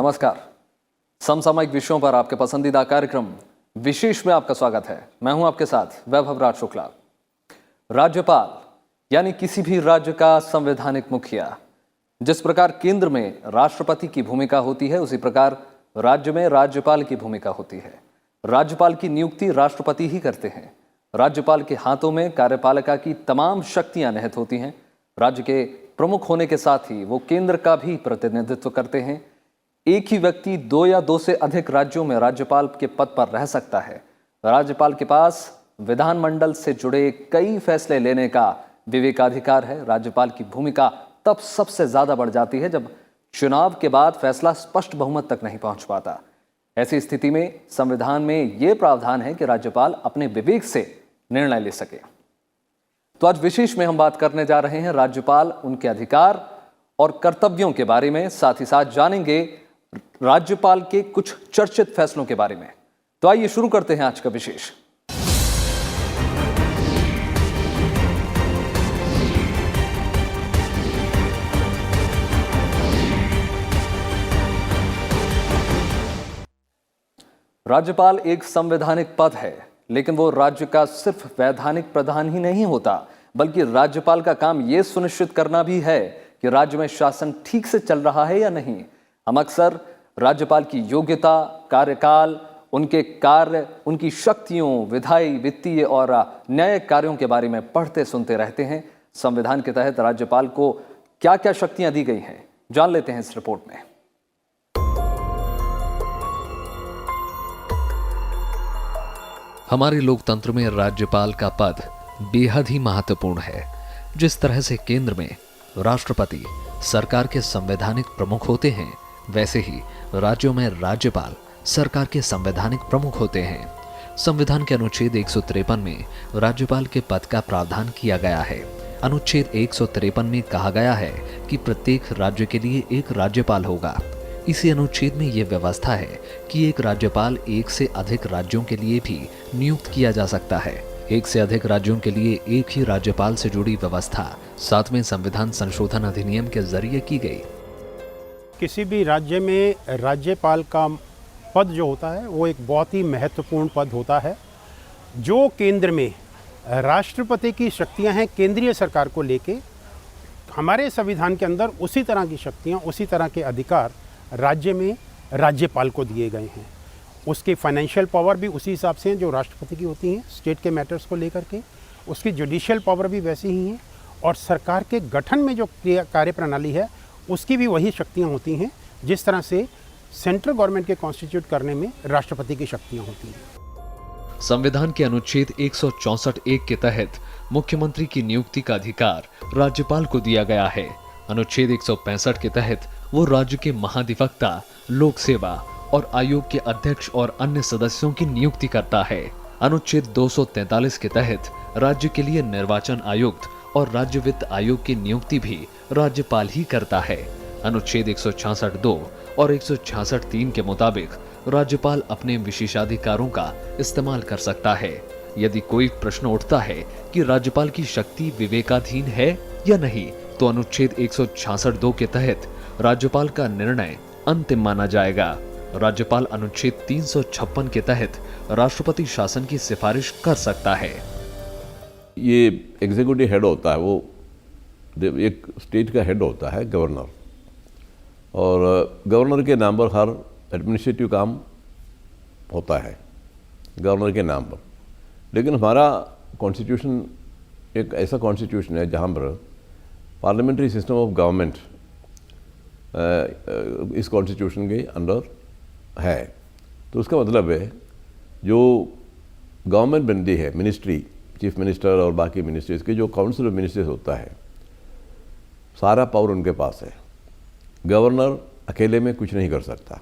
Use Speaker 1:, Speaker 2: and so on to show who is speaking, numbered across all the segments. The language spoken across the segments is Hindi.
Speaker 1: नमस्कार। समसामयिक विषयों पर आपके पसंदीदा कार्यक्रम विशेष में आपका स्वागत है। मैं हूं आपके साथ वैभव राज शुक्ला। राज्यपाल यानी किसी भी राज्य का संवैधानिक मुखिया। जिस प्रकार केंद्र में राष्ट्रपति की भूमिका होती है, उसी प्रकार राज्य में राज्यपाल की भूमिका होती है। राज्यपाल की नियुक्ति राष्ट्रपति ही करते हैं। राज्यपाल के हाथों में कार्यपालिका की तमाम शक्तियां निहित होती हैं। राज्य के प्रमुख होने के साथ ही वो केंद्र का भी प्रतिनिधित्व करते हैं। एक ही व्यक्ति 2 या 2 से अधिक राज्यों में राज्यपाल के पद पर रह सकता है। राज्यपाल के पास विधानमंडल से जुड़े कई फैसले लेने का विवेकाधिकार है। राज्यपाल की भूमिका तब सबसे ज्यादा बढ़ जाती है जब चुनाव के बाद फैसला स्पष्ट बहुमत तक नहीं पहुंच पाता। ऐसी स्थिति में संविधान में यह प्रावधान है कि राज्यपाल अपने विवेक से निर्णय ले सके। तो आज विशेष में हम बात करने जा रहे हैं राज्यपाल, उनके अधिकार और कर्तव्यों के बारे में। साथ ही साथ जानेंगे राज्यपाल के कुछ चर्चित फैसलों के बारे में। तो आइए शुरू करते हैं आज का विशेष। राज्यपाल एक संवैधानिक पद है, लेकिन वो राज्य का सिर्फ वैधानिक प्रधान ही नहीं होता, बल्कि राज्यपाल का काम यह सुनिश्चित करना भी है कि राज्य में शासन ठीक से चल रहा है या नहीं। हम अक्सर राज्यपाल की योग्यता, कार्यकाल, उनके कार्य, उनकी शक्तियों, विधायी, वित्तीय और न्यायिक कार्यों के बारे में पढ़ते सुनते रहते हैं। संविधान के तहत राज्यपाल को क्या क्या शक्तियां दी गई हैं, जान लेते हैं इस रिपोर्ट में।
Speaker 2: हमारे लोकतंत्र में राज्यपाल का पद बेहद ही महत्वपूर्ण है। जिस तरह से केंद्र में राष्ट्रपति सरकार के संवैधानिक प्रमुख होते हैं, वैसे ही राज्यों में राज्यपाल सरकार के संवैधानिक प्रमुख होते हैं। संविधान के अनुच्छेद 153 में राज्यपाल के पद का प्रावधान किया गया है। अनुच्छेद 153 में कहा गया है कि प्रत्येक राज्य के लिए एक राज्यपाल होगा। इसी अनुच्छेद में यह व्यवस्था है कि एक राज्यपाल एक से अधिक राज्यों के लिए भी नियुक्त किया जा सकता है। एक से अधिक राज्यों के लिए एक ही राज्यपाल से जुड़ी व्यवस्था 7वें संविधान संशोधन अधिनियम के जरिए की गई।
Speaker 3: किसी भी राज्य में राज्यपाल का पद जो होता है वो एक बहुत ही महत्वपूर्ण पद होता है। जो केंद्र में राष्ट्रपति की शक्तियां हैं केंद्रीय सरकार को लेके, हमारे संविधान के अंदर उसी तरह की शक्तियां, उसी तरह के अधिकार राज्य में राज्यपाल को दिए गए हैं। उसकी फाइनेंशियल पावर भी उसी हिसाब से हैं जो राष्ट्रपति की होती हैं स्टेट के मैटर्स को लेकर के। उसकी जुडिशियल पावर भी वैसी ही है और सरकार के गठन में जो कार्य प्रणाली है उसकी भी वही शक्तियां होती हैं जिस तरह से सेंट्रल गवर्नमेंट के कॉन्स्टिट्यूट करने में राष्ट्रपति की शक्तियां होती हैं।
Speaker 2: संविधान के अनुच्छेद 164(1) के तहत मुख्यमंत्री की नियुक्ति का अधिकार राज्यपाल को दिया गया है। अनुच्छेद 165 के तहत वो राज्य के महाधिवक्ता, लोक सेवा और आयोग के अध्यक्ष और अन्य सदस्यों की नियुक्ति करता है। अनुच्छेद 243 के तहत राज्य के लिए निर्वाचन आयुक्त और राज्य वित्त आयोग की नियुक्ति भी राज्यपाल ही करता है। अनुच्छेद 166(2) और 166(3) के मुताबिक राज्यपाल अपने विशेषाधिकारों का इस्तेमाल कर सकता है। यदि कोई प्रश्न उठता है कि राज्यपाल की शक्ति विवेकाधीन है या नहीं, तो अनुच्छेद 166(2) के तहत राज्यपाल का निर्णय अंतिम माना जाएगा। राज्यपाल अनुच्छेद 356 के तहत राष्ट्रपति शासन की सिफारिश कर सकता है।
Speaker 4: ये एग्जीक्यूटिव हेड होता है, वो एक स्टेट का हेड होता है गवर्नर, और गवर्नर के नाम पर हर एडमिनिस्ट्रेटिव काम होता है गवर्नर के नाम पर। लेकिन हमारा कॉन्स्टिट्यूशन एक ऐसा कॉन्स्टिट्यूशन है जहाँ पर पार्लियामेंट्री सिस्टम ऑफ गवर्नमेंट इस कॉन्स्टिट्यूशन के अंडर है। तो उसका मतलब है जो गवर्नमेंट बनती है, मिनिस्ट्री, चीफ मिनिस्टर और बाकी मिनिस्ट्रीज के जो काउंसिल ऑफ मिनिस्टर्स होता है, सारा पावर उनके पास है। गवर्नर अकेले में कुछ नहीं कर सकता।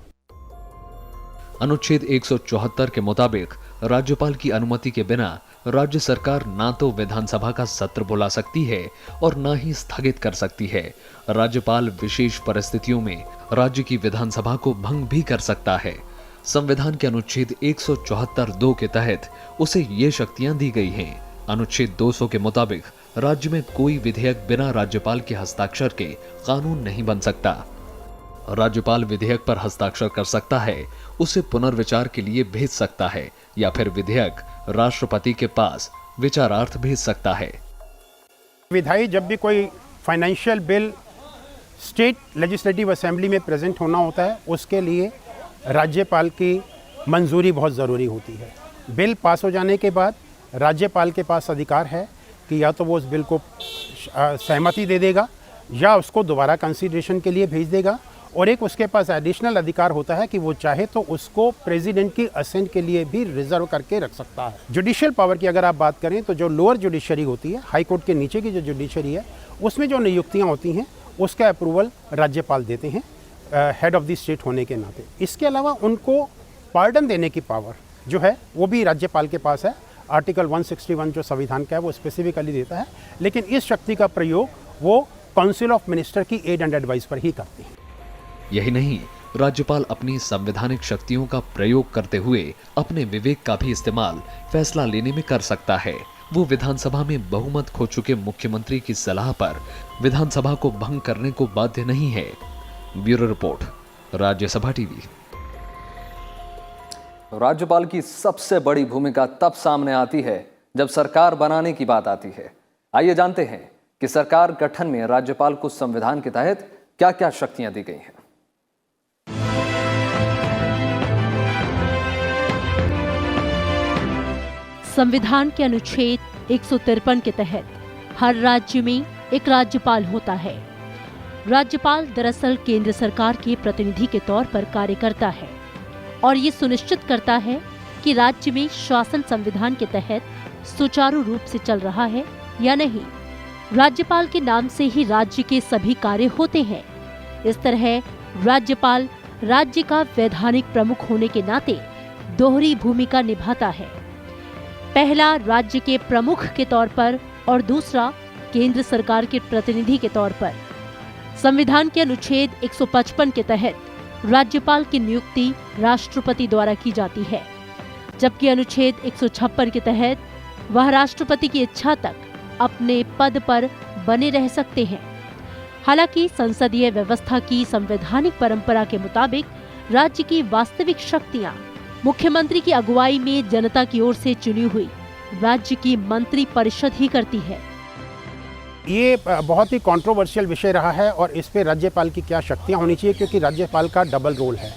Speaker 2: अनुच्छेद 174 के मुताबिक राज्यपाल की अनुमति के बिना राज्य सरकार ना तो विधानसभा का सत्र बुला सकती है और ना ही स्थगित कर सकती है। राज्यपाल विशेष परिस्थितियों में राज्य की विधानसभा को भंग भी कर सकता है। संविधान के अनुच्छेद 174(2) के तहत उसे ये शक्तियां दी गई हैं। अनुच्छेद 200 के मुताबिक राज्य में कोई विधेयक बिना राज्यपाल के हस्ताक्षर के कानून नहीं बन सकता। राज्यपाल विधेयक पर हस्ताक्षर कर सकता है, उसे पुनर्विचार के लिए भेज सकता है या फिर विधेयक राष्ट्रपति के पास विचारार्थ भेज सकता है।
Speaker 3: विधायी जब भी कोई financial bill state legislative assembly में प्रेजेंट होना होता है, उसके लिए राज्यपाल की मंजूरी बहुत ज़रूरी होती है। बिल पास हो जाने के बाद राज्यपाल के पास अधिकार है कि या तो वो उस बिल को सहमति दे देगा या उसको दोबारा कंसीडरेशन के लिए भेज देगा, और एक उसके पास एडिशनल अधिकार होता है कि वो चाहे तो उसको प्रेसिडेंट की असेंट के लिए भी रिजर्व करके रख सकता है। जुडिशियल पावर की अगर आप बात करें तो जो लोअर जुडिशरी होती है, हाई कोर्ट के नीचे की जो जुडिशरी है, उसमें जो नियुक्तियाँ होती हैं उसका अप्रूवल राज्यपाल देते हैं हेड ऑफ द स्टेट होने के नाते। इसके अलावा उनको पार्डन देने की पावर जो है वो भी राज्यपाल के पास है। आर्टिकल 161 जो संविधान का है वो स्पेसिफिकली देता है, लेकिन इस शक्ति का प्रयोग वो काउंसिल ऑफ मिनिस्टर की एड एंड एडवाइस पर ही करते हैं।
Speaker 2: यही नहीं, राज्यपाल अपनी संवैधानिक शक्तियों का प्रयोग करते हुए अपने विवेक का भी इस्तेमाल फैसला लेने में कर सकता है। वो विधानसभा में बहुमत खो चुके मुख्यमंत्री की सलाह पर विधानसभा को भंग करने को बाध्य नहीं है। Bureau report, Rajya Sabha TV.
Speaker 1: राज्यपाल की सबसे बड़ी भूमिका तब सामने आती है जब सरकार बनाने की बात आती है। आइए जानते हैं कि सरकार गठन में राज्यपाल को संविधान के तहत क्या क्या शक्तियां दी गई हैं।
Speaker 5: संविधान के अनुच्छेद 153 के तहत हर राज्य में एक राज्यपाल होता है। राज्यपाल दरअसल केंद्र सरकार के प्रतिनिधि के तौर पर कार्य करता है और ये सुनिश्चित करता है कि राज्य में शासन संविधान के तहत सुचारू रूप से चल रहा है या नहीं। राज्यपाल के नाम से ही राज्य के सभी कार्य होते हैं। इस तरह राज्यपाल राज्य का वैधानिक प्रमुख होने के नाते दोहरी भूमिका निभाता है। पहला राज्य के प्रमुख के तौर पर और दूसरा केंद्र सरकार के प्रतिनिधि के तौर पर। संविधान के अनुच्छेद 155 के तहत राज्यपाल की नियुक्ति राष्ट्रपति द्वारा की जाती है, जबकि अनुच्छेद 156 के तहत वह राष्ट्रपति की इच्छा तक अपने पद पर बने रह सकते हैं। हालांकि संसदीय व्यवस्था की संवैधानिक परंपरा के मुताबिक राज्य की वास्तविक शक्तियां मुख्यमंत्री की अगुवाई में जनता की ओर से चुनी हुई राज्य की मंत्री परिषद ही करती है।
Speaker 3: ये बहुत ही कंट्रोवर्शियल विषय रहा है और इस पे राज्यपाल की क्या शक्तियां होनी चाहिए, क्योंकि राज्यपाल का डबल रोल है।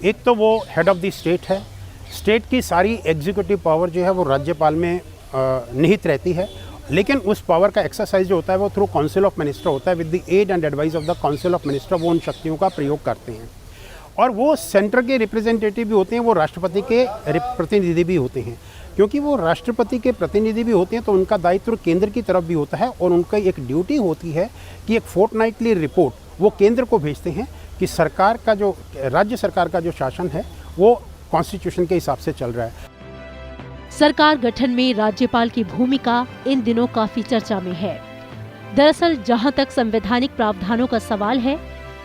Speaker 3: एक तो वो हेड ऑफ द स्टेट है, स्टेट की सारी एग्जीक्यूटिव पावर जो है वो राज्यपाल में निहित रहती है, लेकिन उस पावर का एक्सरसाइज जो होता है वो थ्रू काउंसिल ऑफ मिनिस्टर होता है। With the aid and advice of the council of minister वो उन शक्तियों का प्रयोग करते हैं और वो सेंटर के रिप्रेजेंटेटिव भी होते हैं, वो राष्ट्रपति के प्रतिनिधि भी होते हैं। क्योंकि वो राष्ट्रपति के प्रतिनिधि भी होते हैं तो उनका दायित्व केंद्र की तरफ भी होता है और उनका एक ड्यूटी होती है कि एक फोर्टनाइटली रिपोर्ट वो केंद्र को भेजते हैं कि सरकार का जो राज्य सरकार का जो शासन है वो कॉन्स्टिट्यूशन के हिसाब से चल रहा है।
Speaker 5: सरकार गठन में राज्यपाल की भूमिका इन दिनों काफी चर्चा में है। दरअसल जहां तक संवैधानिक प्रावधानों का सवाल है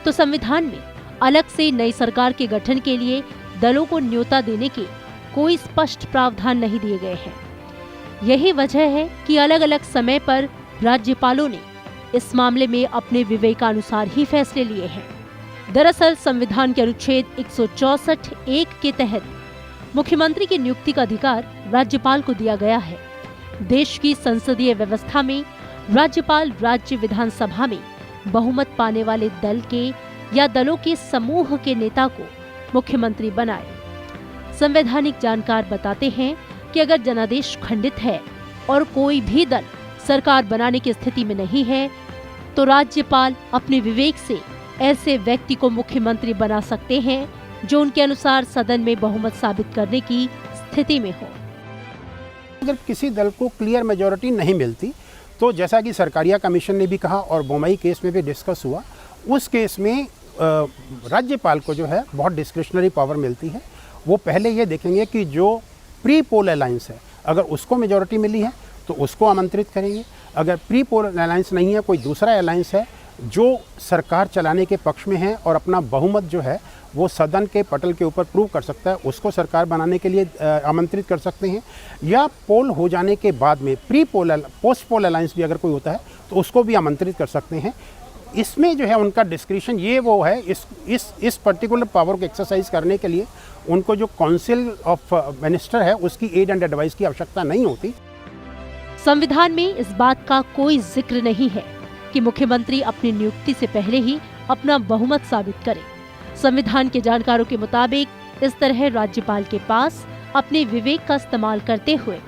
Speaker 5: तो संविधान में अलग से नई सरकार के गठन के लिए दलों को न्योता देने के कोई स्पष्ट प्रावधान नहीं दिए गए हैं। यही वजह है कि अलग अलग समय पर राज्यपालों ने इस मामले में अपने विवेकानुसार ही फैसले लिए हैं। दरअसल संविधान के अनुच्छेद 164(1) के तहत मुख्यमंत्री की नियुक्ति का अधिकार राज्यपाल को दिया गया है। देश की संसदीय व्यवस्था में राज्यपाल राज्य विधानसभा में बहुमत पाने वाले दल के या दलों के समूह के नेता को मुख्यमंत्री बनाए। संवैधानिक जानकार बताते हैं कि अगर जनादेश खंडित है और कोई भी दल सरकार बनाने की स्थिति में नहीं है तो राज्यपाल अपने विवेक से ऐसे व्यक्ति को मुख्यमंत्री बना सकते हैं जो उनके अनुसार सदन में बहुमत साबित करने की स्थिति में हो।
Speaker 3: अगर किसी दल को क्लियर मेजॉरिटी नहीं मिलती तो जैसा कि सरकारिया कमीशन ने भी कहा और बोमई केस में भी डिस्कस हुआ, उस केस में राज्यपाल को जो है बहुत डिस्क्रिशनरी पावर मिलती है। वो पहले ये देखेंगे कि जो प्री पोल अलायंस है अगर उसको मेजॉरिटी मिली है तो उसको आमंत्रित करेंगे। अगर प्री पोल अलायंस नहीं है, कोई दूसरा अलायंस है जो सरकार चलाने के पक्ष में है और अपना बहुमत जो है वो सदन के पटल के ऊपर प्रूव कर सकता है, उसको सरकार बनाने के लिए आमंत्रित कर सकते हैं। या पोल हो जाने के बाद में पोस्ट पोल अलायंस भी अगर कोई होता है तो उसको भी आमंत्रित कर सकते हैं। इसमें जो है उनका डिस्क्रिशन ये वो है, इस पर्टिकुलर पावर को एक्सरसाइज करने के लिए उनको जो काउंसिल ऑफ मिनिस्टर है उसकी एड एंड एडवाइस की आवश्यकता नहीं होती।
Speaker 5: संविधान में इस बात का कोई जिक्र नहीं है कि मुख्यमंत्री अपनी नियुक्ति से पहले ही अपना बहुमत साबित करे। संविधान के जानकारों के मुताबिक इस तरह राज्यपाल के पास अपने विवेक का इस्तेमाल करते हुए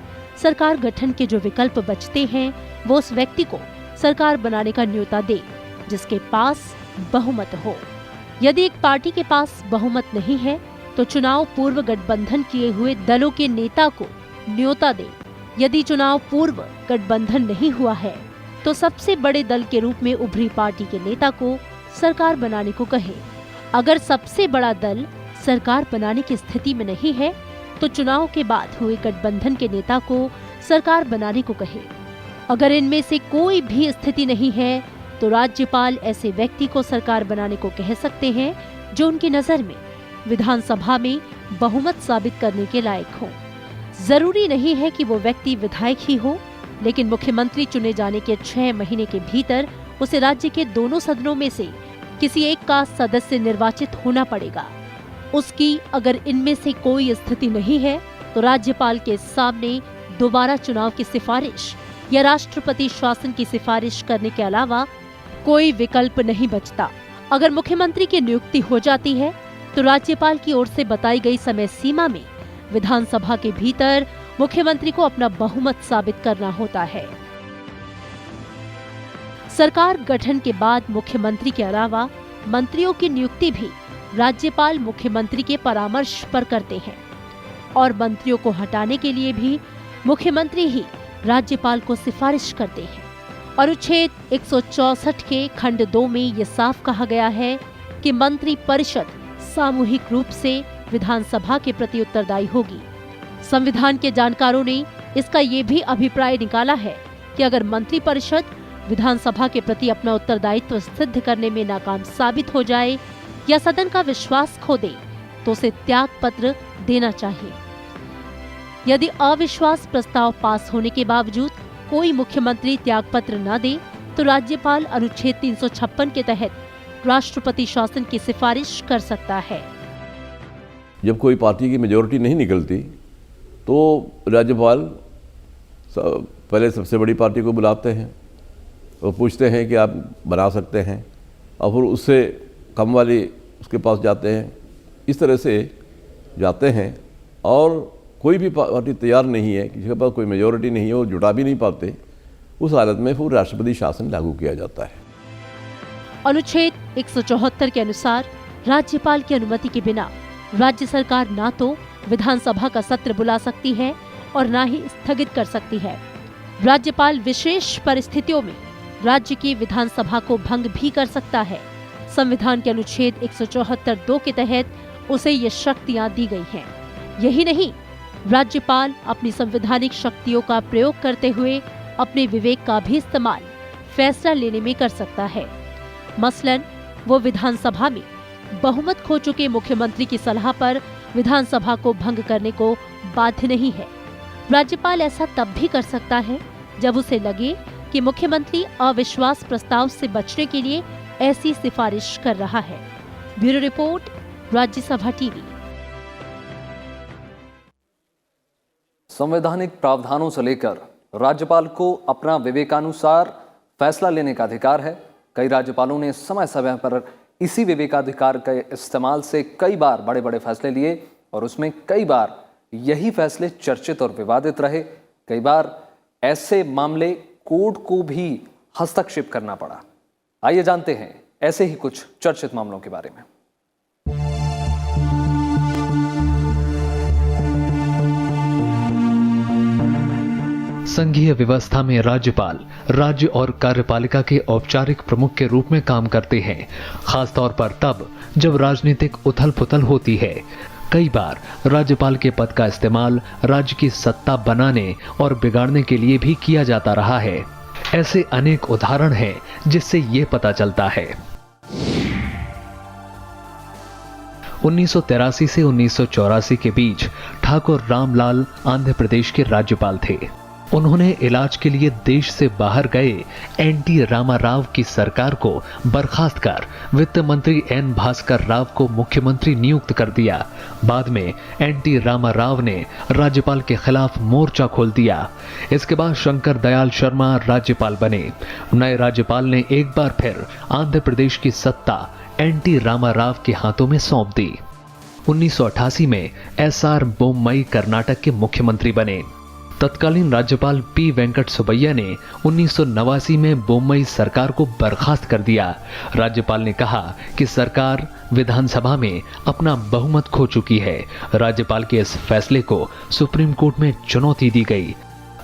Speaker 5: सरकार गठन के जो विकल्प बचते हैं वो उस व्यक्ति को सरकार बनाने का न्योता दे जिसके पास बहुमत हो। यदि एक पार्टी के पास बहुमत नहीं है तो चुनाव पूर्व गठबंधन किए हुए दलों के नेता को न्योता दे। यदि चुनाव पूर्व गठबंधन नहीं हुआ है तो सबसे बड़े दल के रूप में उभरी पार्टी के नेता को सरकार बनाने को कहे। अगर सबसे बड़ा दल सरकार बनाने की स्थिति में नहीं है तो चुनाव के बाद हुए गठबंधन के नेता को सरकार बनाने को कहे। अगर इनमें से कोई भी स्थिति नहीं है तो राज्यपाल ऐसे व्यक्ति को सरकार बनाने को कह सकते हैं जो उनकी नजर में विधानसभा में बहुमत साबित करने के लायक हो। जरूरी नहीं है कि वो व्यक्ति विधायक ही हो, लेकिन मुख्यमंत्री चुने जाने के 6 महीने के भीतर उसे राज्य के दोनों सदनों में से किसी एक का सदस्य निर्वाचित होना पड़ेगा। उसकी अगर इनमें से कोई स्थिति नहीं है तो राज्यपाल के सामने दोबारा चुनाव की सिफारिश या राष्ट्रपति शासन की सिफारिश करने के अलावा कोई विकल्प नहीं बचता। अगर मुख्यमंत्री की नियुक्ति हो जाती है तो राज्यपाल की ओर से बताई गई समय सीमा में विधानसभा के भीतर मुख्यमंत्री को अपना बहुमत साबित करना होता है। सरकार गठन के बाद मुख्यमंत्री के अलावा मंत्रियों की नियुक्ति भी राज्यपाल मुख्यमंत्री के परामर्श पर करते हैं और मंत्रियों को हटाने के लिए भी मुख्यमंत्री ही राज्यपाल को सिफारिश करते हैं। अनुच्छेद 164 के खंड 2 में ये साफ कहा गया है कि मंत्री परिषद सामूहिक रूप से विधानसभा के प्रति उत्तरदायी होगी। संविधान के जानकारों ने इसका ये भी अभिप्राय निकाला है कि अगर मंत्री परिषद विधानसभा के प्रति अपना उत्तरदायित्व सिद्ध करने में नाकाम साबित हो जाए या सदन का विश्वास खो दे तो उसे त्याग पत्र देना चाहिए। यदि अविश्वास प्रस्ताव पास होने के बावजूद कोई मुख्यमंत्री त्याग पत्र न दे तो राज्यपाल अनुच्छेद 356 के तहत राष्ट्रपति शासन की सिफारिश कर सकता है।
Speaker 4: जब कोई पार्टी की मेजॉरिटी नहीं निकलती तो राज्यपाल पहले सबसे बड़ी पार्टी को बुलाते हैं और पूछते हैं कि आप बना सकते हैं, और फिर उससे कम वाली उसके पास जाते हैं। इस तरह से जाते हैं और कोई भी पार्टी तैयार नहीं है, किसी के पास कोई मेजॉरिटी नहीं है और जुटा भी नहीं पाते, उस हालत में फिर राष्ट्रपति शासन लागू किया जाता है।
Speaker 5: अनुच्छेद 174 के अनुसार राज्यपाल की अनुमति के बिना राज्य सरकार ना तो विधानसभा का सत्र बुला सकती है और ना ही स्थगित कर सकती है। राज्यपाल विशेष परिस्थितियों में राज्य की विधानसभा को भंग भी कर सकता है। संविधान के अनुच्छेद 174(2) के तहत उसे ये शक्तियां दी गई हैं। यही नहीं, राज्यपाल अपनी संवैधानिक शक्तियों का प्रयोग करते हुए अपने विवेक का भी इस्तेमाल फैसला लेने में कर सकता है। मसलन वो विधानसभा में बहुमत खो चुके मुख्यमंत्री की सलाह पर विधानसभा को भंग करने को बाध्य नहीं है। राज्यपाल ऐसा तब भी कर सकता है जब उसे लगे कि मुख्यमंत्री अविश्वास प्रस्ताव से बचने के लिए ऐसी सिफारिश कर रहा है। Bureau report, Rajya Sabha TV.
Speaker 1: संवैधानिक प्रावधानों से लेकर राज्यपाल को अपना विवेकानुसार फैसला लेने का अधिकार है। कई राज्यपालों ने समय समय पर इसी विवेकाधिकार के इस्तेमाल से कई बार बड़े बड़े फैसले लिए और उसमें कई बार यही फैसले चर्चित और विवादित रहे। कई बार ऐसे मामले कोर्ट को भी हस्तक्षेप करना पड़ा। आइए जानते हैं ऐसे ही कुछ चर्चित मामलों के बारे में।
Speaker 2: संघीय व्यवस्था में राज्यपाल राज्य और कार्यपालिका के औपचारिक प्रमुख के रूप में काम करते हैं, खासतौर पर तब जब राजनीतिक उथल-पुथल होती है। कई बार राज्यपाल के पद का इस्तेमाल राज्य की सत्ता बनाने और बिगाड़ने के लिए भी किया जाता रहा है। ऐसे अनेक उदाहरण हैं जिससे ये पता चलता है। 1983 से 1984 के बीच ठाकुर रामलाल आंध्र प्रदेश के राज्यपाल थे। उन्होंने इलाज के लिए देश से बाहर गए एनटी रामाराव की सरकार को बर्खास्त कर वित्त मंत्री एन भास्कर राव को मुख्यमंत्री नियुक्त कर दिया। बाद में एनटी रामाराव ने राज्यपाल के खिलाफ मोर्चा खोल दिया। इसके बाद शंकर दयाल शर्मा राज्यपाल बने। नए राज्यपाल ने एक बार फिर आंध्र प्रदेश की सत्ता एनटी रामाराव के हाथों में सौंप दी। 1988 में एसआर बोम्मई कर्नाटक के मुख्यमंत्री बने। तत्कालीन राज्यपाल पी वेंकट सुब्बैया ने 1989 में बोम्मई सरकार को बर्खास्त कर दिया। राज्यपाल ने कहा कि सरकार विधानसभा में अपना बहुमत खो चुकी है। राज्यपाल के इस फैसले को सुप्रीम कोर्ट में चुनौती दी गई।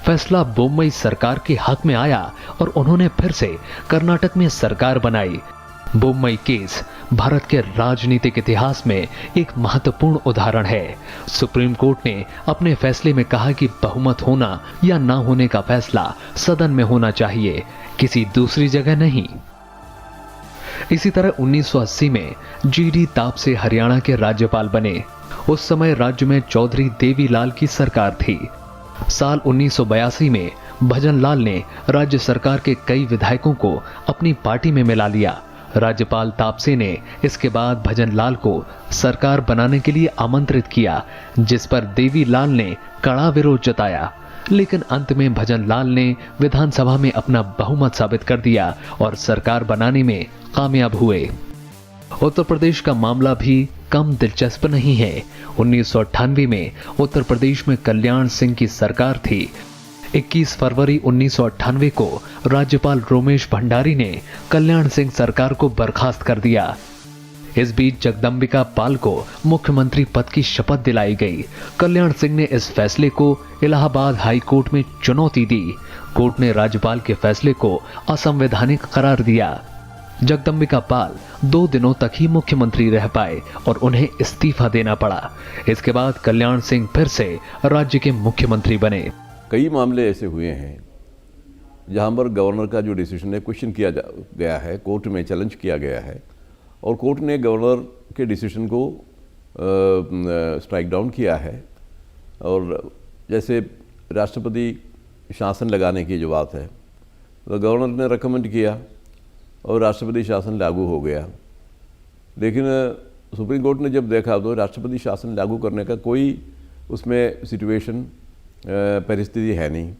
Speaker 2: फैसला बोम्मई सरकार के हक में आया और उन्होंने फिर से कर्नाटक में सरकार बनाई। बोम्मई केस भारत के राजनीतिक इतिहास में एक महत्वपूर्ण उदाहरण है। सुप्रीम कोर्ट ने अपने फैसले में कहा कि बहुमत होना या ना होने का फैसला सदन में होना चाहिए, किसी दूसरी जगह नहीं। इसी तरह 1980 में जीडी तापसे हरियाणा के राज्यपाल बने। उस समय राज्य में चौधरी देवीलाल की सरकार थी। साल 1982 में भजनलाल ने राज्य सरकार के कई विधायकों को अपनी पार्टी में मिला लिया। राज्यपाल तापसे ने इसके बाद भजनलाल को सरकार बनाने के लिए आमंत्रित किया, जिस पर देवीलाल ने कड़ा विरोध जताया। लेकिन अंत में भजनलाल ने विधानसभा में अपना बहुमत साबित कर दिया और सरकार बनाने में कामयाब हुए। उत्तर प्रदेश का मामला भी कम दिलचस्प नहीं है। 1998 में उत्तर प्रदेश में कल्याण सिंह की सरकार थी। 21 फरवरी 1998 को राज्यपाल रोमेश भंडारी ने कल्याण सिंह सरकार को बर्खास्त कर दिया। इस बीच जगदंबिका पाल को मुख्यमंत्री पद की शपथ दिलाई गई। कल्याण सिंह ने इस फैसले को इलाहाबाद हाई कोर्ट में चुनौती दी। कोर्ट ने राज्यपाल के फैसले को असंवैधानिक करार दिया। जगदंबिका पाल 2 दिनों तक ही मुख्यमंत्री रह पाए और उन्हें इस्तीफा देना पड़ा। इसके बाद कल्याण सिंह फिर से राज्य के मुख्यमंत्री बने।
Speaker 4: कई मामले ऐसे हुए हैं जहां पर गवर्नर का जो डिसीजन है क्वेश्चन किया गया है, कोर्ट में चैलेंज किया गया है और कोर्ट ने गवर्नर के डिसीजन को स्ट्राइक डाउन किया है। और जैसे राष्ट्रपति शासन लगाने की जो बात है, तो गवर्नर ने रेकमेंड किया और राष्ट्रपति शासन लागू हो गया। लेकिन सुप्रीम कोर्ट ने जब देखा तो राष्ट्रपति शासन लागू करने का कोई उसमें सिचुएशन परिस्थिति है नहीं,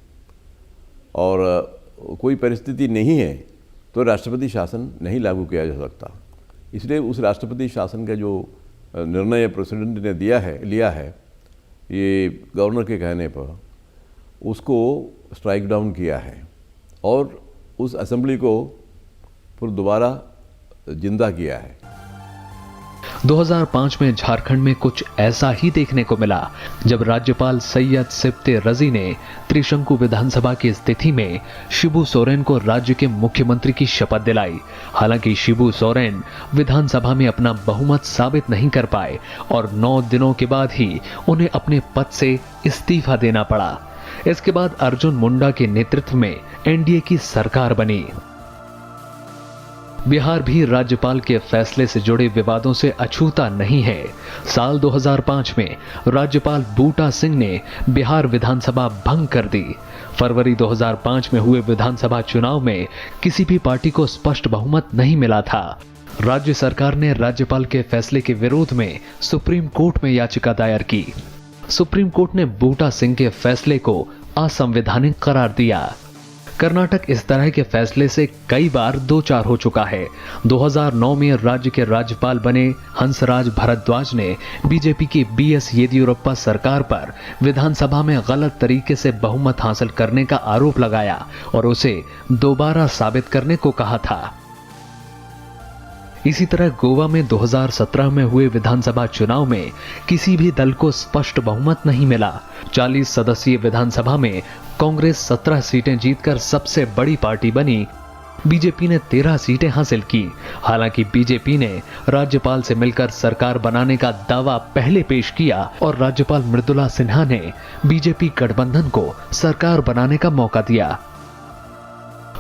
Speaker 4: और कोई परिस्थिति नहीं है तो राष्ट्रपति शासन नहीं लागू किया जा सकता। इसलिए उस राष्ट्रपति शासन का जो निर्णय प्रेसिडेंट ने लिया है ये गवर्नर के कहने पर, उसको स्ट्राइक डाउन किया है और उस असेंबली को फिर दोबारा जिंदा किया है।
Speaker 2: 2005 में झारखंड में कुछ ऐसा ही देखने को मिला, जब राज्यपाल सैयद सिफ्ते रजी ने त्रिशंकु विधानसभा की स्थिति में शिबू सोरेन को राज्य के मुख्यमंत्री की शपथ दिलाई। हालांकि शिबू सोरेन विधानसभा में अपना बहुमत साबित नहीं कर पाए और 9 दिनों के बाद ही उन्हें अपने पद से इस्तीफा देना पड़ा। इसके बाद अर्जुन मुंडा के नेतृत्व में एनडीए की सरकार बनी। बिहार भी राज्यपाल के फैसले से जुड़े विवादों से अछूता नहीं है। साल 2005 में राज्यपाल बूटा सिंह ने बिहार विधानसभा भंग कर दी। फरवरी 2005 में हुए विधानसभा चुनाव में किसी भी पार्टी को स्पष्ट बहुमत नहीं मिला था। राज्य सरकार ने राज्यपाल के फैसले के विरोध में सुप्रीम कोर्ट में याचिका दायर की। सुप्रीम कोर्ट ने बूटा सिंह के फैसले को असंवैधानिक करार दिया। कर्नाटक इस तरह के फैसले से कई बार दो चार हो चुका है। 2009 में राज्य के राज्यपाल बने हंसराज भारद्वाज ने बीजेपी की बीएस येदियुरप्पा सरकार पर विधानसभा में गलत तरीके से बहुमत हासिल करने का आरोप लगाया और उसे दोबारा साबित करने को कहा था। इसी तरह गोवा में 2017 में हुए विधानसभा चुनाव में किसी भी दल को स्पष्ट बहुमत नहीं मिला। 40 सदस्यीय विधानसभा में कांग्रेस 17 सीटें जीतकर सबसे बड़ी पार्टी बनी। बीजेपी ने 13 सीटें हासिल की। हालांकि बीजेपी ने राज्यपाल से मिलकर सरकार बनाने का दावा पहले पेश किया और राज्यपाल मृदुला सिन्हा ने बीजेपी गठबंधन को सरकार बनाने का मौका दिया।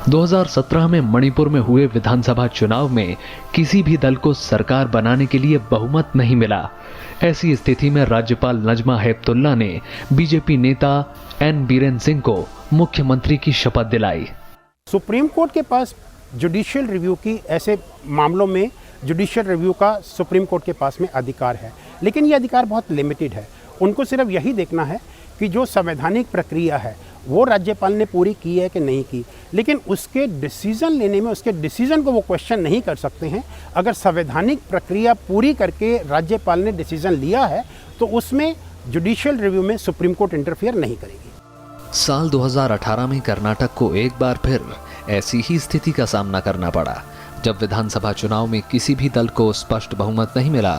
Speaker 2: 2017 में मणिपुर में हुए विधानसभा चुनाव में किसी भी दल को सरकार बनाने के लिए बहुमत नहीं मिला। ऐसी स्थिति में राज्यपाल नजमा हेपतुल्ला ने बीजेपी नेता एन बीरेन सिंह को मुख्यमंत्री की शपथ दिलाई।
Speaker 3: सुप्रीम कोर्ट के पास जुडिशियल रिव्यू की ऐसे मामलों में जुडिशियल रिव्यू का सुप्रीम कोर्ट के पास में अधिकार है, लेकिन ये अधिकार बहुत लिमिटेड है। उनको सिर्फ यही देखना है कि जो संवैधानिक प्रक्रिया है वो राज्यपाल ने पूरी की है कि नहीं की, लेकिन उसके डिसीजन लेने में उसके डिसीजन को वो क्वेश्चन नहीं कर सकते हैं। अगर संवैधानिक प्रक्रिया पूरी करके राज्यपाल ने डिसीजन लिया है तो उसमें जुडिशियल रिव्यू में सुप्रीम कोर्ट इंटरफियर नहीं करेगी।
Speaker 2: साल 2018 में कर्नाटक को एक बार फिर ऐसी ही स्थिति का सामना करना पड़ा। जब विधानसभा चुनाव में किसी भी दल को स्पष्ट बहुमत नहीं मिला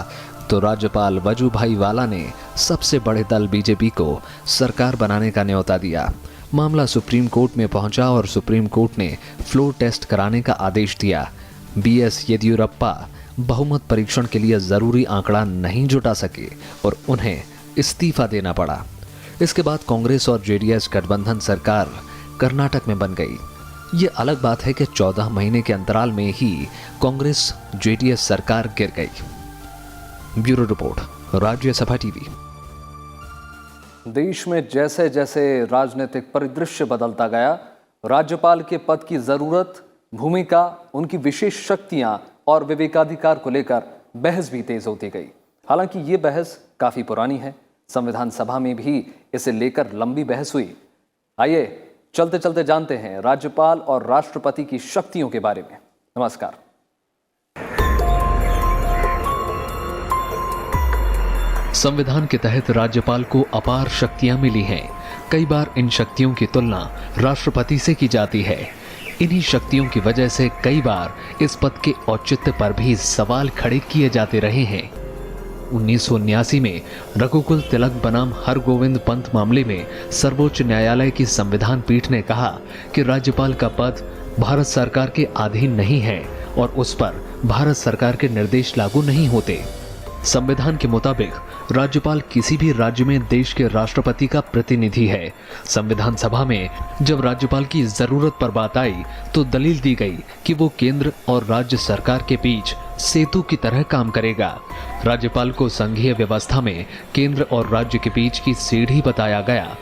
Speaker 2: तो राज्यपाल वजुभाई वाला ने सबसे बड़े दल बीजेपी को सरकार बनाने का न्योता दिया। मामला सुप्रीम कोर्ट में पहुंचा और सुप्रीम कोर्ट ने फ्लोर टेस्ट कराने का आदेश दिया। बीएस येदियुरप्पा बहुमत परीक्षण के लिए जरूरी आंकड़ा नहीं जुटा सके और उन्हें इस्तीफा देना पड़ा। इसके बाद कांग्रेस और जेडीएस गठबंधन सरकार कर्नाटक में बन गई। ये अलग बात है कि 14 महीने के अंतराल में ही कांग्रेस जेडीएस सरकार गिर गई। Bureau report, Rajya Sabha TV.
Speaker 1: देश में जैसे जैसे राजनीतिक परिदृश्य बदलता गया, राज्यपाल के पद की जरूरत, भूमिका, उनकी विशेष शक्तियां और विवेकाधिकार को लेकर बहस भी तेज होती गई। हालांकि ये बहस काफी पुरानी है। संविधान सभा में भी इसे लेकर लंबी बहस हुई। आइए चलते चलते जानते हैं राज्यपाल और राष्ट्रपति की शक्तियों के बारे में। नमस्कार।
Speaker 2: संविधान के तहत राज्यपाल को अपार शक्तियां मिली हैं। कई बार इन शक्तियों की तुलना राष्ट्रपति से की जाती है। इन्हीं शक्तियों की वजह से कई बार इस पद के औचित्य पर भी सवाल खड़े किए जाते रहे हैं। 1979 में रघुकुल तिलक बनाम हरगोविंद पंत मामले में सर्वोच्च न्यायालय की संविधान पीठ ने कहा कि राज्यपाल का पद भारत सरकार के अधीन नहीं है और उस पर भारत सरकार के निर्देश लागू नहीं होते। संविधान के मुताबिक राज्यपाल किसी भी राज्य में देश के राष्ट्रपति का प्रतिनिधि है। संविधान सभा में जब राज्यपाल की जरूरत पर बात आई तो दलील दी गई कि वो केंद्र और राज्य सरकार के बीच सेतु की तरह काम करेगा। राज्यपाल को संघीय व्यवस्था में केंद्र और राज्य के बीच की सीढ़ी बताया गया,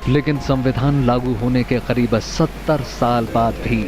Speaker 2: लेकिन संविधान लागू होने के करीब 70 साल बाद भी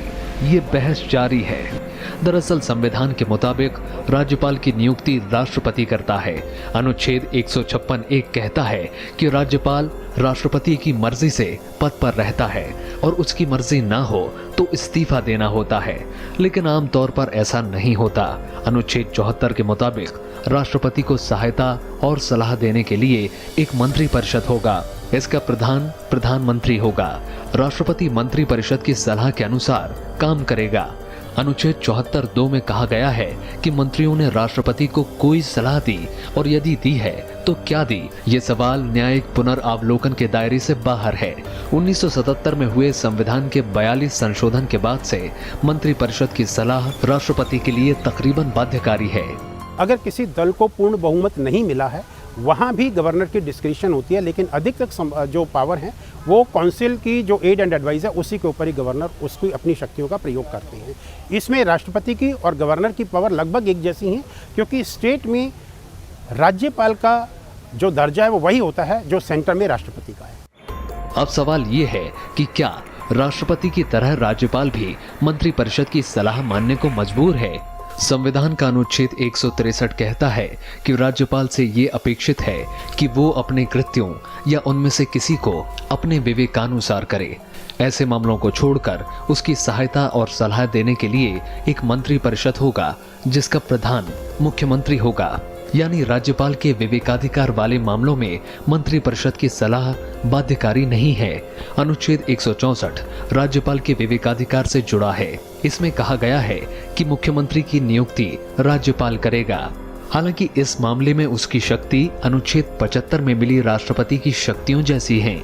Speaker 2: ये बहस जारी है। दरअसल संविधान के मुताबिक राज्यपाल की नियुक्ति राष्ट्रपति करता है। अनुच्छेद 156(1) कहता है कि राज्यपाल राष्ट्रपति की मर्जी से पद पर रहता है और उसकी मर्जी ना हो तो इस्तीफा देना होता है, लेकिन आमतौर पर ऐसा नहीं होता। अनुच्छेद 74 के मुताबिक राष्ट्रपति को सहायता और सलाह देने के लिए एक मंत्रिपरिषद होगा। इसका प्रधान प्रधानमंत्री होगा। राष्ट्रपति मंत्रिपरिषद की सलाह के अनुसार काम करेगा। अनुच्छेद 74(2) में कहा गया है कि मंत्रियों ने राष्ट्रपति को कोई सलाह दी और यदि दी है तो क्या दी, ये सवाल न्यायिक पुनर्अवलोकन के दायरे से बाहर है। 1977 में हुए संविधान के 42 संशोधन के बाद से मंत्रिपरिषद की सलाह राष्ट्रपति के लिए तकरीबन बाध्यकारी है।
Speaker 3: अगर किसी दल को पूर्ण बहुमत नहीं मिला है वहाँ भी गवर्नर की डिस्क्रिप्शन होती है, लेकिन अधिक तक जो पावर है वो काउंसिल की जो एड एंड एडवाइस है उसी के ऊपर ही गवर्नर उसकी अपनी शक्तियों का प्रयोग करते हैं। इसमें राष्ट्रपति की और गवर्नर की पावर लगभग एक जैसी है, क्योंकि स्टेट में राज्यपाल का जो दर्जा है वो वही होता है जो सेंटर में राष्ट्रपति का है।
Speaker 2: अब सवाल ये है कि क्या राष्ट्रपति की तरह राज्यपाल भी मंत्रिपरिषद की सलाह मानने को मजबूर है? संविधान का अनुच्छेद 163 कहता है कि राज्यपाल से ये अपेक्षित है कि वो अपने कृत्यों या उनमें से किसी को अपने विवेकानुसार करे। ऐसे मामलों को छोड़कर उसकी सहायता और सलाह देने के लिए एक मंत्रिपरिषद होगा जिसका प्रधान मुख्यमंत्री होगा। यानी राज्यपाल के विवेकाधिकार वाले मामलों में मंत्रिपरिषद की सलाह बाध्यकारी नहीं है। अनुच्छेद 164 राज्यपाल के विवेकाधिकार से जुड़ा है। इसमें कहा गया है कि मुख्यमंत्री की नियुक्ति राज्यपाल करेगा। हालांकि इस मामले में उसकी शक्ति अनुच्छेद 75 में मिली राष्ट्रपति की शक्तियों जैसी है,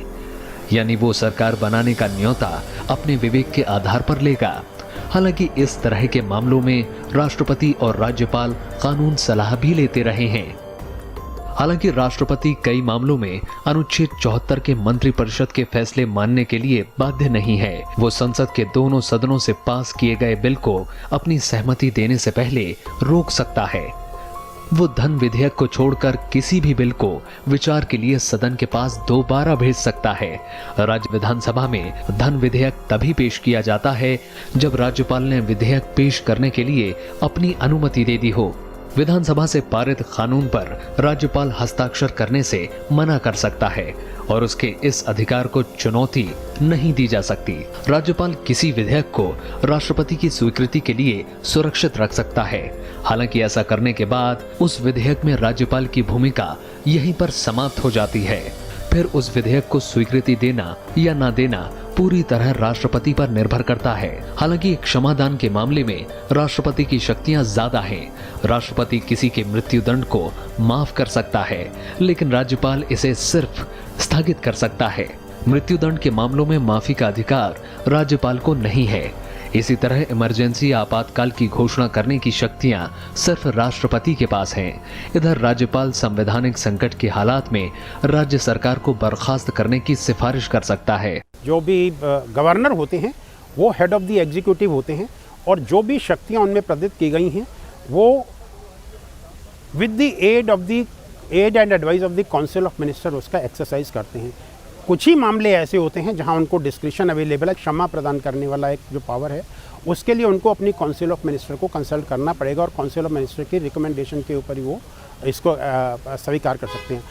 Speaker 2: यानी वो सरकार बनाने का न्योता अपने विवेक के आधार पर लेगा। हालांकि इस तरह के मामलों में राष्ट्रपति और राज्यपाल कानून सलाह भी लेते रहे हैं। हालांकि राष्ट्रपति कई मामलों में अनुच्छेद 74 के मंत्रिपरिषद के फैसले मानने के लिए बाध्य नहीं है। वो संसद के दोनों सदनों से पास किए गए बिल को अपनी सहमति देने से पहले रोक सकता है। वो धन विधेयक को छोड़कर किसी भी बिल को विचार के लिए सदन के पास दोबारा भेज सकता है। राज्य विधानसभा में धन विधेयक तभी पेश किया जाता है जब राज्यपाल ने विधेयक पेश करने के लिए अपनी अनुमति दे दी हो। विधानसभा से पारित कानून पर राज्यपाल हस्ताक्षर करने से मना कर सकता है और उसके इस अधिकार को चुनौती नहीं दी जा सकती। राज्यपाल किसी विधेयक को राष्ट्रपति की स्वीकृति के लिए सुरक्षित रख सकता है। हालांकि ऐसा करने के बाद उस विधेयक में राज्यपाल की भूमिका यहीं पर समाप्त हो जाती है। फिर उस विधेयक को स्वीकृति देना या ना देना पूरी तरह राष्ट्रपति पर निर्भर करता है। हालांकि क्षमादान के मामले में राष्ट्रपति की शक्तियां ज्यादा हैं। राष्ट्रपति किसी के मृत्युदंड को माफ कर सकता है, लेकिन राज्यपाल इसे सिर्फ स्थगित कर सकता है। मृत्युदंड के मामलों में माफी का अधिकार राज्यपाल को नहीं है। इसी तरह इमरजेंसी आपातकाल की घोषणा करने की शक्तियां सिर्फ राष्ट्रपति के पास हैं। इधर राज्यपाल संवैधानिक संकट के हालात में राज्य सरकार को बर्खास्त करने की सिफारिश कर सकता है।
Speaker 3: जो भी गवर्नर होते हैं वो हेड ऑफ द एग्जीक्यूटिव होते हैं और जो भी शक्तियां उनमें प्रदत्त की गई हैं वो with the aid and advice of the council of minister उसका एक्सरसाइज करते हैं। कुछ ही मामले ऐसे होते हैं जहां उनको डिस्क्रिशन अवेलेबल है, क्षमा प्रदान करने वाला एक जो पावर है उसके लिए उनको अपनी काउंसिल ऑफ मिनिस्टर को कंसल्ट करना पड़ेगा और काउंसिल ऑफ मिनिस्टर की रिकमेंडेशन के ऊपर ही वो इसको स्वीकार कर सकते हैं।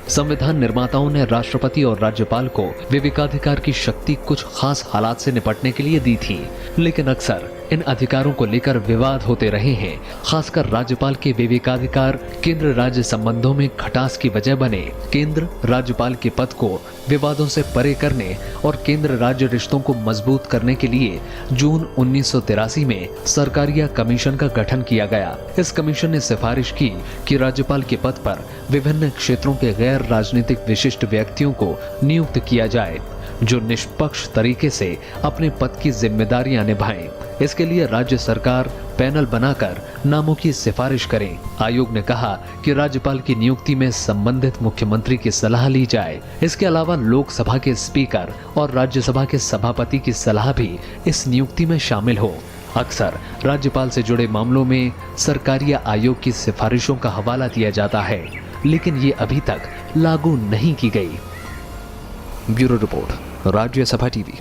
Speaker 2: संविधान निर्माताओं ने राष्ट्रपति और राज्यपाल को विवेकाधिकार की शक्ति कुछ खास हालात से निपटने के लिए दी थी, लेकिन अक्सर इन अधिकारों को लेकर विवाद होते रहे हैं। खासकर राज्यपाल के विवेकाधिकार केंद्र राज्य संबंधों में खटास की वजह बने। केंद्र राज्यपाल के पद को विवादों से परे करने और केंद्र राज्य रिश्तों को मजबूत करने के लिए जून 1983 में सरकारिया कमीशन का गठन किया गया। इस कमीशन ने सिफारिश की कि राज्यपाल के पद पर विभिन्न क्षेत्रों के गैर राजनीतिक विशिष्ट व्यक्तियों को नियुक्त किया जाए जो निष्पक्ष तरीके से अपने पद की जिम्मेदारियां निभाएं। इसके लिए राज्य सरकार पैनल बनाकर नामों की सिफारिश करे। आयोग ने कहा कि राज्यपाल की नियुक्ति में संबंधित मुख्यमंत्री की सलाह ली जाए। इसके अलावा लोकसभा के स्पीकर और राज्यसभा के सभापति की सलाह भी इस नियुक्ति में शामिल हो। अक्सर राज्यपाल से जुड़े मामलों में सरकारिया आयोग की सिफारिशों का हवाला दिया जाता है, लेकिन ये अभी तक लागू नहीं की गई। Bureau report, Rajya Sabha TV.